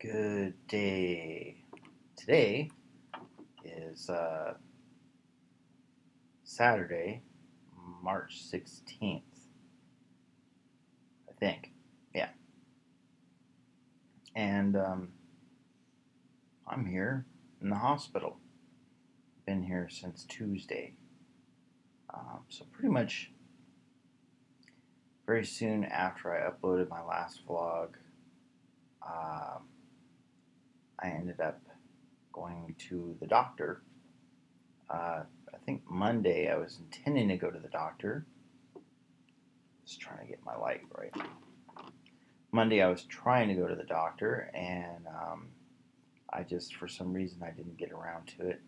Good day. Today is Saturday, March 16th, I think. Yeah. And I'm here in the hospital. Been here since Tuesday. So pretty much very soon after I uploaded my last vlog, I ended up going to the doctor. I think Monday I was intending to go to the doctor. Just trying to get my light right. Monday I was trying to go to the doctor, and I just, for some reason, I didn't get around to it.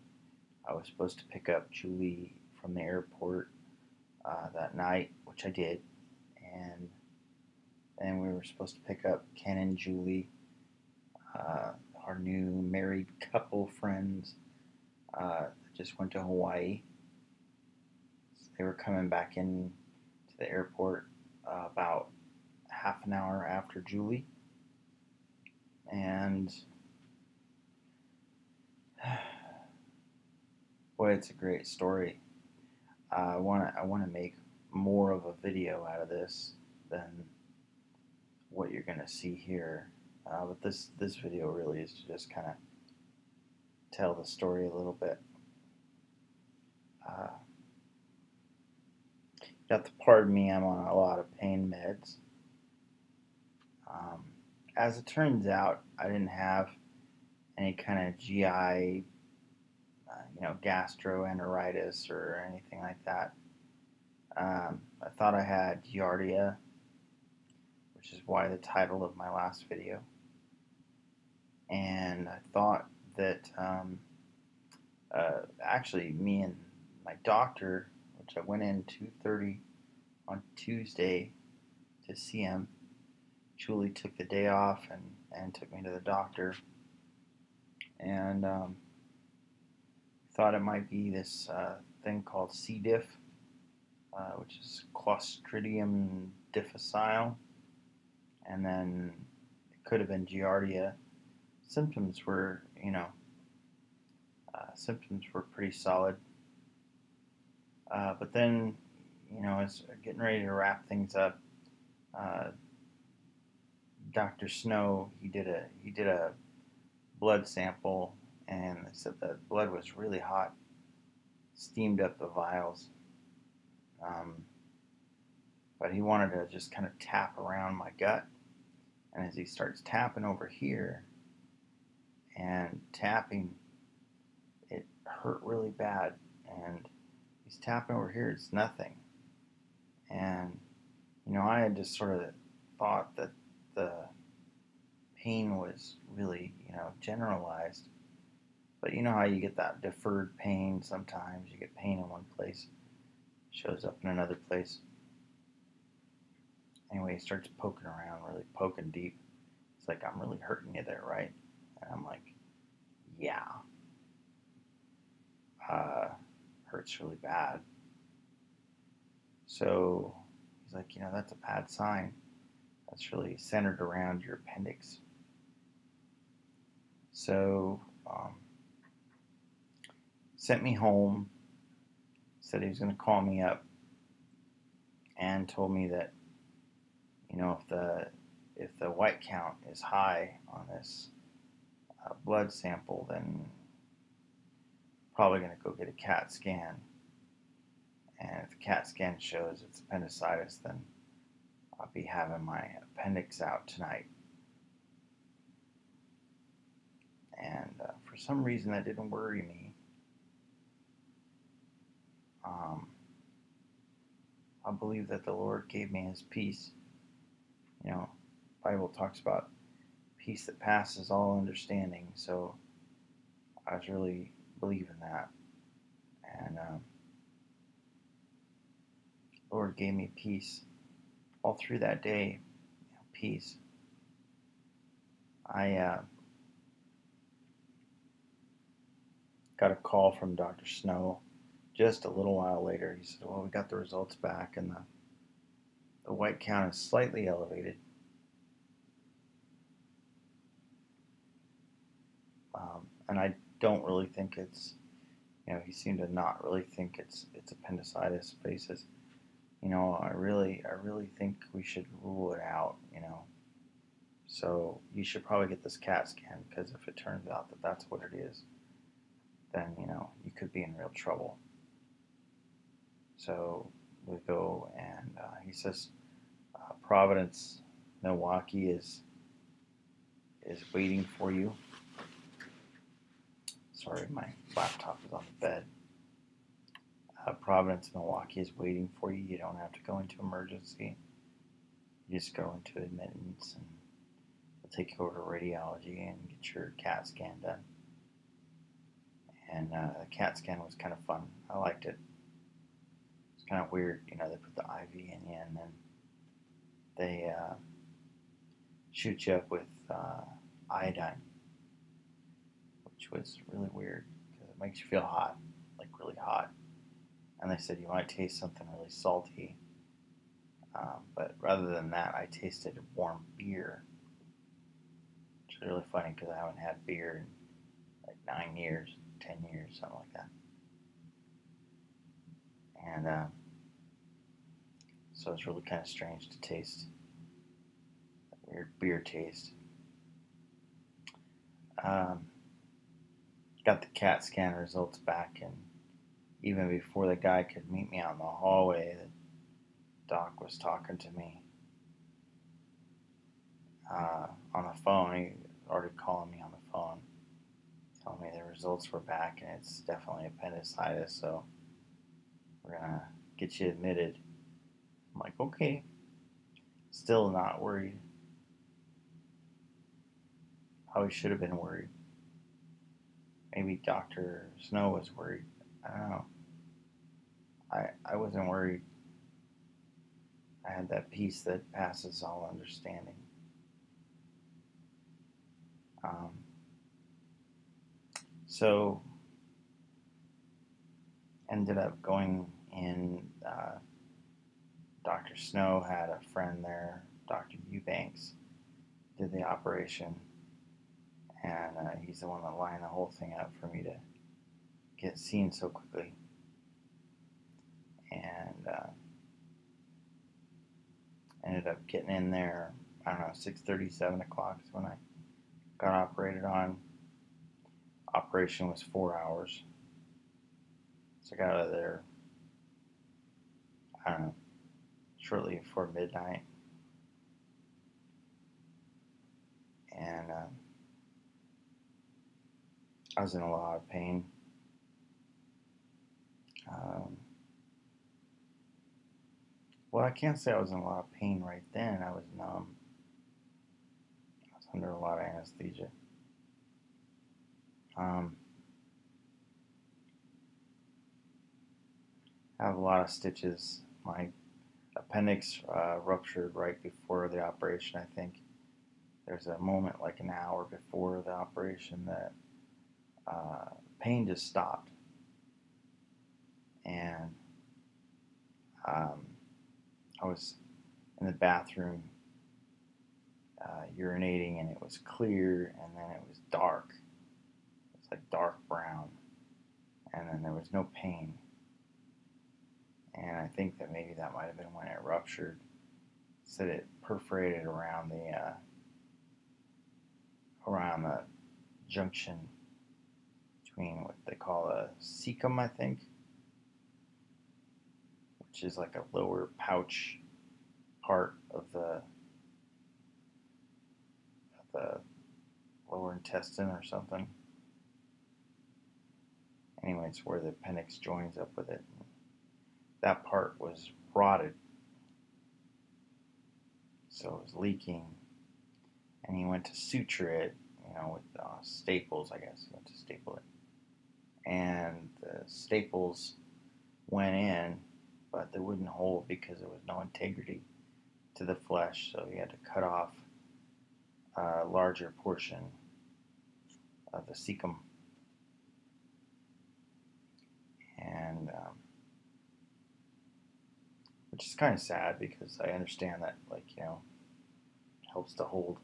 I was supposed to pick up Julie from the airport that night, which I did, and then we were supposed to pick up Ken and Julie, our new married couple friends that just went to Hawaii. So they were coming back in to the airport about half an hour after Julie, and boy, it's a great story. I want to make more of a video out of this than what you're going to see here. But this video really is to just kind of tell the story a little bit. You have to pardon me, I'm on a lot of pain meds. As it turns out, I didn't have any kind of GI, gastroenteritis or anything like that. I thought I had giardia, which is why the title of my last video. And I thought that actually me and my doctor, which I went in 2:30 on Tuesday to see him, Julie took the day off and took me to the doctor, and thought it might be this thing called C. diff, which is Clostridium difficile, and then it could have been giardia. Symptoms were, pretty solid, but then, as getting ready to wrap things up, Dr. Snow, he did a blood sample, and they said the blood was really hot, steamed up the vials. But he wanted to just kind of tap around my gut, and as he starts tapping over here and tapping, it hurt really bad, and he's tapping over here, it's nothing. And I had just sort of thought that the pain was really, generalized. But you know how you get that deferred pain sometimes. You get pain in one place, shows up in another place. Anyway, he starts poking around, really poking deep. It's like, I'm really hurting you there, right? And I'm like, yeah. Hurts really bad. So he's like, that's a bad sign. That's really centered around your appendix. So sent me home, said he was going to call me up, and told me that, if the white count is high on this blood sample, then probably going to go get a CAT scan. And if the CAT scan shows it's appendicitis, then I'll be having my appendix out tonight. And for some reason that didn't worry me. I believe that the Lord gave me His peace. The Bible talks about peace that passes all understanding, so I was really believing that. And the Lord gave me peace all through that day. Peace. I got a call from Dr. Snow just a little while later. He said, well, we got the results back, and the white count is slightly elevated. and I don't really think it's, he seemed to not really think it's appendicitis. But he says, I really think we should rule it out. So you should probably get this CAT scan, because if it turns out that that's what it is, then you could be in real trouble. So we go, and he says Providence, Milwaukee is waiting for you. Sorry, my laptop is on the bed. Providence, Milwaukee is waiting for you. You don't have to go into emergency. You just go into admittance, and they'll take you over to radiology and get your CAT scan done. And the CAT scan was kind of fun. I liked it. It's kind of weird, they put the IV in you, and then they shoot you up with iodine, which was really weird because it makes you feel hot, like really hot. And they said you might taste something really salty, but rather than that, I tasted warm beer, which is really funny because I haven't had beer in like 9 years, 10 years, something like that. And so it's really kind of strange to taste that weird beer taste. Got the CAT scan results back, and even before the guy could meet me out in the hallway, the doc was talking to me on the phone. He was already calling me on the phone, telling me the results were back, and it's definitely appendicitis, so we're going to get you admitted. I'm like, okay. Still not worried. Probably should have been worried. Maybe Dr. Snow was worried. I don't know. I wasn't worried. I had that peace that passes all understanding. So ended up going in. Dr. Snow had a friend there, Dr. Eubanks, did the operation, and he's the one that lined the whole thing up for me to get seen so quickly. And ended up getting in there, I don't know, 6:30, 7 o'clock is when I got operated on. Operation was 4 hours. So I got out of there, I don't know, shortly before midnight. And I was in a lot of pain. Well, I can't say I was in a lot of pain right then. I was numb. I was under a lot of anesthesia. I have a lot of stitches. My appendix ruptured right before the operation, I think. There's a moment like an hour before the operation that pain just stopped. And I was in the bathroom urinating, and it was clear, and then it was dark. It was like dark brown, and then there was no pain. And I think that maybe that might have been when it ruptured. It said it perforated around the junction between what they call a cecum, I think, which is like a lower pouch part of the lower intestine or something. Anyway, it's where the appendix joins up with it. That part was rotted, so it was leaking, and he went to suture it, with staples, I guess. He went to staple it, and the staples went in, but they wouldn't hold because there was no integrity to the flesh, so he had to cut off a larger portion of the cecum. And which is kind of sad, because I understand that, it helps to hold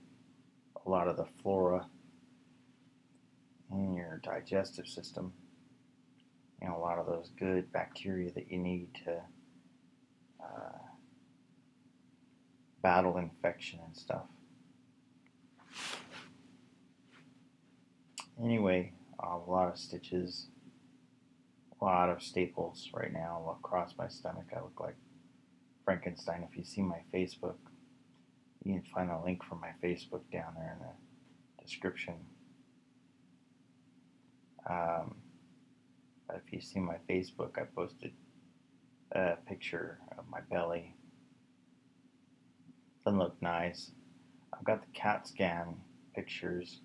a lot of the flora in your digestive system. You know, a lot of those good bacteria that you need to battle infection and stuff. Anyway, a lot of stitches, a lot of staples right now across my stomach. I look like Frankenstein. If you see my Facebook, you can find a link for my Facebook down there in the description. But if you see my Facebook, I posted a picture of my belly. Doesn't look nice. I've got the CAT scan pictures,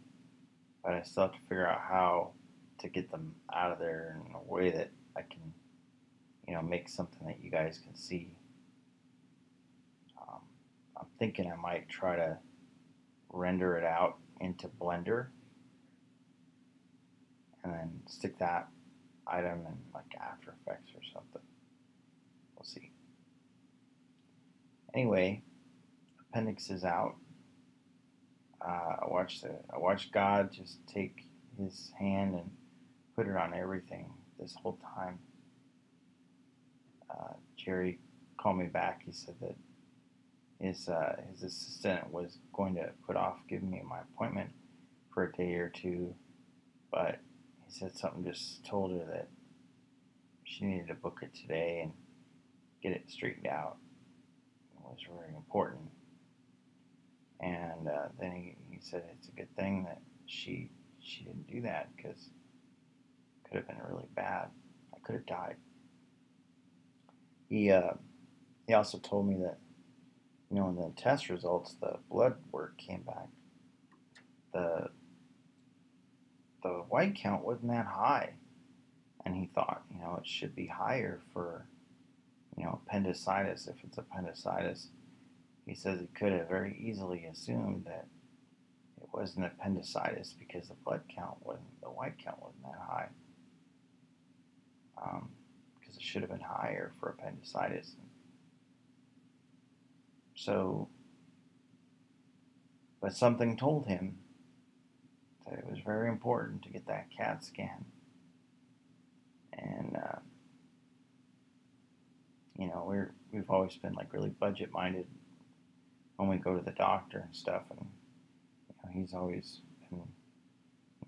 but I still have to figure out how to get them out of there in a way that I can, you know, make something that you guys can see. I'm thinking I might try to render it out into Blender and then stick that item in like After Effects or something. We'll see. Anyway, appendix is out. I watched God just take his hand and put it on everything this whole time. Jerry called me back. He said that his assistant was going to put off giving me my appointment for a day or two, but he said something just told her that she needed to book it today and get it straightened out. It was very important. And then he said it's a good thing that she didn't do that, because it could have been really bad. I could have died. He also told me that, you know, when the test results, the blood work came back, the white count wasn't that high, and he thought, you know, it should be higher for, you know, appendicitis. If it's appendicitis, he says he could have very easily assumed that it wasn't appendicitis because the white count wasn't that high. Because it should have been higher for appendicitis. So, but something told him that it was very important to get that CAT scan. And you know, we've always been like really budget minded when we go to the doctor and stuff, and you know, he's always been,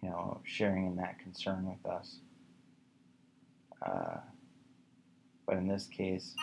you know, sharing in that concern with us. But in this case,